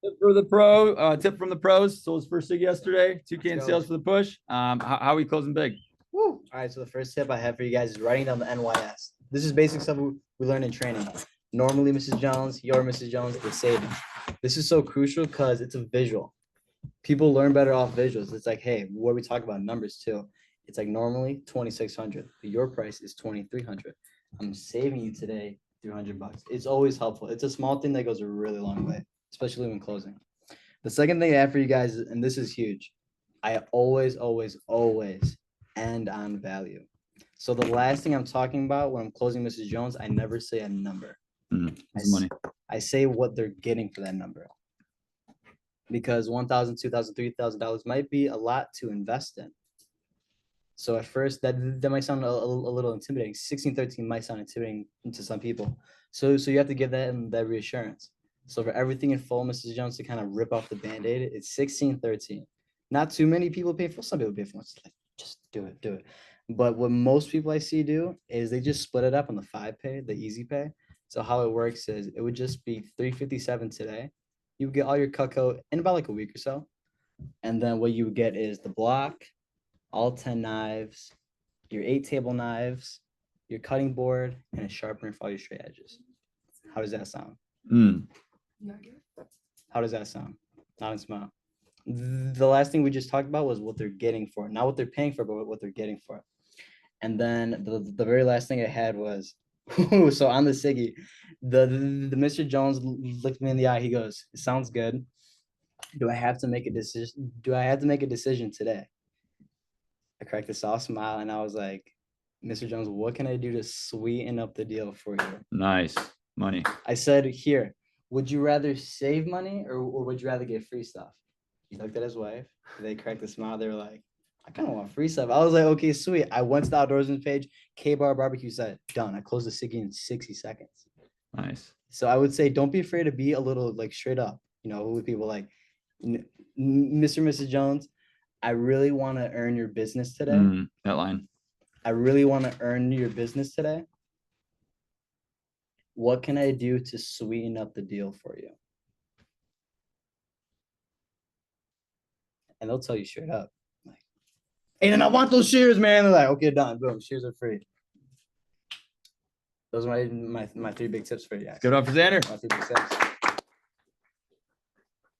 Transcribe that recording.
Tip for the tip from the pros. Sold his first sig yesterday. 2K in go. sales for the push. How are we closing big? Woo. All right, so the first tip I have for you guys is writing down the NYS. This is basic stuff we learned in training. Normally, Mrs. Jones, your Mrs. Jones, the savings. This is so crucial because it's a visual. People learn better off visuals. It's like, hey, what we talk about numbers too. It's like normally 2,600, but your price is 2,300. I'm saving you today $300. It's always helpful. It's a small thing that goes a really long way, especially when closing. The second thing I have for you guys, and this is huge, I always end on value. So the last thing I'm talking about when I'm closing Mrs. Jones, I never say a number. Money. I say what they're getting for that number. Because $1,000, $2,000, $3,000 might be a lot to invest in. So at first that might sound a little intimidating. 1613 might sound intimidating to some people. So you have to give that reassurance. So for everything in full, Mrs. Jones, to kind of rip off the band-aid, it's 1613. Not too many people pay for. Some people pay for. It's like, just do it. But what most people I see do is they just split it up on the 5 pay, the easy pay. So how it works is it would just be $357 today. You would get all your cutco in about like a week or so. And then what you would get is the block, all 10 knives, your 8 table knives, your cutting board, and a sharpener for all your straight edges. How does that sound? How does that sound? Not in smile. The last thing we just talked about was what they're getting for it. Not what they're paying for, but what they're getting for it. And then the very last thing I had was, so on the Siggy, the Mr. Jones looked me in the eye. He goes, "It sounds good. Do I have to make a decision? Do I have to make a decision today?" I cracked a soft smile and I was like, "Mr. Jones, what can I do to sweeten up the deal for you?" Nice money. I said, "Here, would you rather save money or would you rather get free stuff?" He looked at his wife. They cracked a smile. They were like, "I kind of want free stuff." I was like, "Okay, sweet." I went to the outdoorsman page, K-Bar Barbecue set, done. I closed the Siggy in 60 seconds. Nice. So I would say, don't be afraid to be a little like straight up, with people like, Mr. and Mrs. Jones, I really want to earn your business today. That line. I really want to earn your business today. What can I do to sweeten up the deal for you? And they'll tell you straight up, like, "Hey, then I want those shears, man." They're like, "Okay, done. Boom, shears are free." Those are my 3 big tips for you guys. Give it up for Xander. My 3 big tips.